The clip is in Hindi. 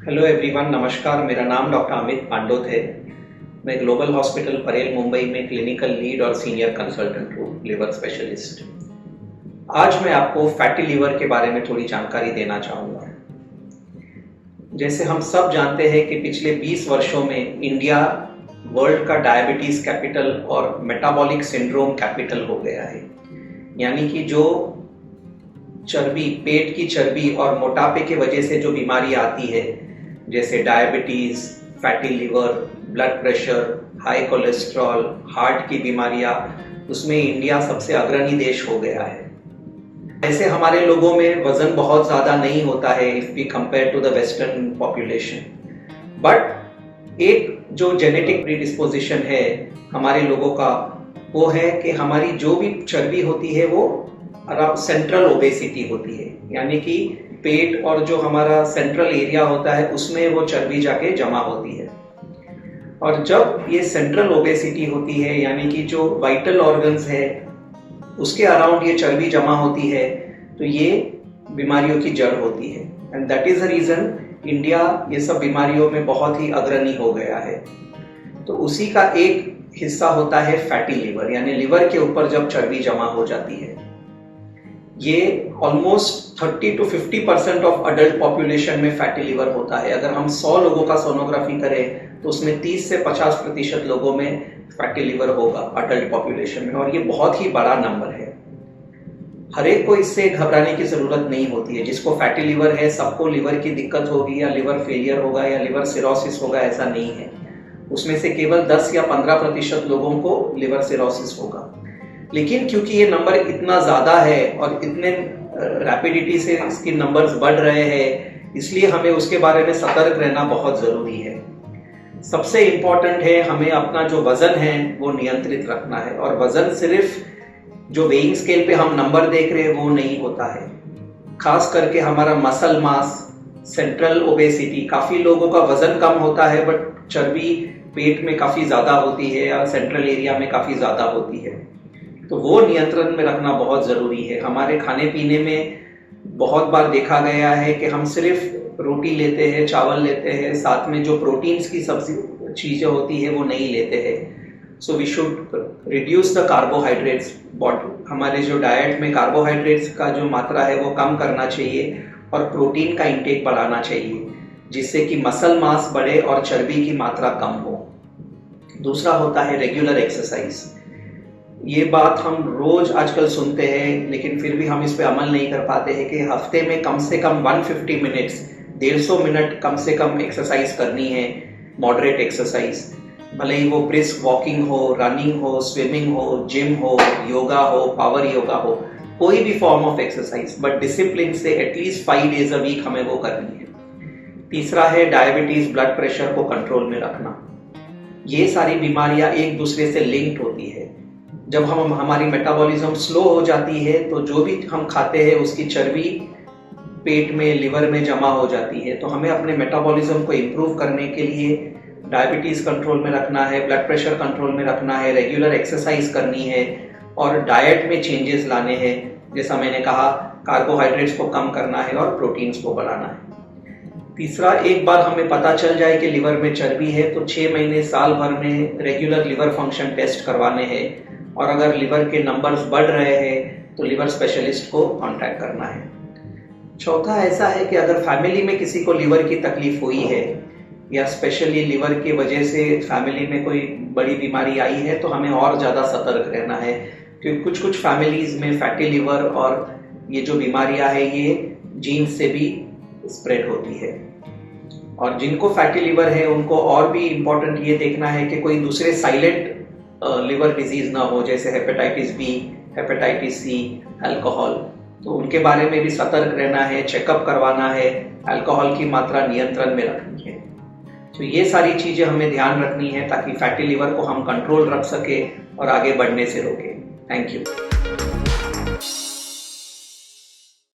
हेलो एवरीवन, नमस्कार। मेरा नाम डॉक्टर अमित पांडोत है। मैं ग्लोबल हॉस्पिटल परेल मुंबई में क्लिनिकल लीड और सीनियर कंसल्टेंट हूँ, लिवर स्पेशलिस्ट। आज मैं आपको फैटी लिवर के बारे में थोड़ी जानकारी देना चाहूँगा। जैसे हम सब जानते हैं कि पिछले 20 वर्षों में इंडिया वर्ल्ड का डायबिटीज़ कैपिटल और मेटाबॉलिक सिंड्रोम कैपिटल हो गया है। यानी कि जो चर्बी, पेट की चर्बी और मोटापे की वजह से जो बीमारी आती है, जैसे diabetes, fatty liver, blood pressure, high cholesterol, heart की बीमारियां, उसमें इंडिया सबसे अग्रणी देश हो गया है। ऐसे हमारे लोगों में वजन बहुत ज़्यादा नहीं होता है if we compare to the western population, but एक जो जेनेटिक प्रीडिस्पोजिशन है हमारे लोगों का, वो है कि हमारी जो भी चर्बी होती है वो सेंट्रल ओबेसिटी होती है। यानी कि पेट और जो हमारा सेंट्रल एरिया होता है उसमें वो चर्बी जाके जमा होती है। और जब ये सेंट्रल ओबेसिटी होती है, यानी कि जो वाइटल ऑर्गन्स है उसके अराउंड ये चर्बी जमा होती है, तो ये बीमारियों की जड़ होती है। And that is the reason India ये सब बीमारियों में बहुत ही अग्रणी हो गया है। तो उसी का एक हिस्सा होता है फैटी लिवर, यानी लिवर के ऊपर जब चर्बी जमा हो जाती है। ये almost 30 to 50% of adult population में फैटी लिवर होता है। अगर हम 100 लोगों का सोनोग्राफी करें तो उसमें 30 से 50% लोगों में फैटी लिवर होगा अडल्ट पॉपुलेशन में, और ये बहुत ही बड़ा नंबर है। हर एक को इससे घबराने की जरूरत नहीं होती है। जिसको फैटी लिवर है सबको लिवर की दिक्कत होगी या लिवर फेलियर होगा या लिवर सिरोसिस होगा, ऐसा नहीं है। उसमें से केवल 10 या 15% लोगों को लिवर सिरोसिस होगा। लेकिन क्योंकि ये नंबर इतना ज़्यादा है और इतने रैपिडिटी से इसके नंबर्स बढ़ रहे हैं, इसलिए हमें उसके बारे में सतर्क रहना बहुत ज़रूरी है। सबसे इम्पॉर्टेंट है हमें अपना जो वज़न है वो नियंत्रित रखना है। और वज़न सिर्फ जो वेइंग स्केल पे हम नंबर देख रहे हैं वो नहीं होता है। खास करके हमारा मसल मास, सेंट्रल ओबेसिटी, काफ़ी लोगों का वज़न कम होता है बट चर्बी पेट में काफ़ी ज़्यादा होती है या सेंट्रल एरिया में काफ़ी ज़्यादा होती है। तो वो नियंत्रण में रखना बहुत ज़रूरी है। हमारे खाने पीने में बहुत बार देखा गया है कि हम सिर्फ रोटी लेते हैं, चावल लेते हैं, साथ में जो प्रोटीन्स की सब्जी चीज़ें होती है वो नहीं लेते हैं। So we should reduce the carbohydrates. हमारे जो डाइट में कार्बोहाइड्रेट्स का जो मात्रा है वो कम करना चाहिए और प्रोटीन का इंटेक बढ़ाना चाहिए, जिससे कि मसल मास बढ़े और चर्बी की मात्रा कम हो। दूसरा होता है रेगुलर एक्सरसाइज। ये बात हम रोज आजकल सुनते हैं, लेकिन फिर भी हम इस पे अमल नहीं कर पाते हैं कि हफ्ते में कम से कम 150 मिनट्स, 150 मिनट कम से कम एक्सरसाइज करनी है। मॉडरेट एक्सरसाइज, भले ही वो ब्रिस्क वॉकिंग हो, रनिंग हो, स्विमिंग हो, जिम हो, योगा हो, पावर योगा हो, कोई भी form of exercise, but discipline से एटलीस्ट 5 डेज अ वीक हमें वो करनी है। तीसरा है डायबिटीज, ब्लड प्रेशर को कंट्रोल में रखना। ये सारी बीमारियां एक दूसरे से लिंक्ड होती है। जब हमारी मेटाबॉलिज्म स्लो हो जाती है तो जो भी हम खाते हैं उसकी चर्बी पेट में, लिवर में जमा हो जाती है। तो हमें अपने मेटाबॉलिज्म को इम्प्रूव करने के लिए डायबिटीज़ कंट्रोल में रखना है, ब्लड प्रेशर कंट्रोल में रखना है, रेगुलर एक्सरसाइज करनी है और डाइट में चेंजेस लाने हैं। जैसा मैंने कहा, कार्बोहाइड्रेट्स को कम करना है और प्रोटीन्स को बढ़ाना है। तीसरा, एक बार हमें पता चल जाए कि लिवर में चर्बी है तो 6 महीने, साल भर में रेगुलर लिवर फंक्शन टेस्ट करवाने हैं। और अगर लिवर के नंबर्स बढ़ रहे हैं तो लिवर स्पेशलिस्ट को कांटेक्ट करना है। चौथा ऐसा है कि अगर फैमिली में किसी को लिवर की तकलीफ हुई है या स्पेशली लिवर की वजह से फैमिली में कोई बड़ी बीमारी आई है तो हमें और ज़्यादा सतर्क रहना है, क्योंकि कुछ फैमिलीज में फैटी लिवर और ये जो बीमारियां है ये जीन से भी स्प्रेड होती है। और जिनको फैटी लिवर है उनको और भी इम्पोर्टेंट ये देखना है कि कोई दूसरे साइलेंट लिवर डिजीज ना हो, जैसे hepatitis B, hepatitis C, alcohol. तो उनके बारे में भी सतर्क रहना है, चेकअप करवाना है, अल्कोहल की मात्रा नियंत्रण में रखनी है। तो ये सारी चीज़ें हमें ध्यान रखनी है ताकि फैटी लिवर को हम कंट्रोल रख सके और आगे बढ़ने से रोके। Thank you.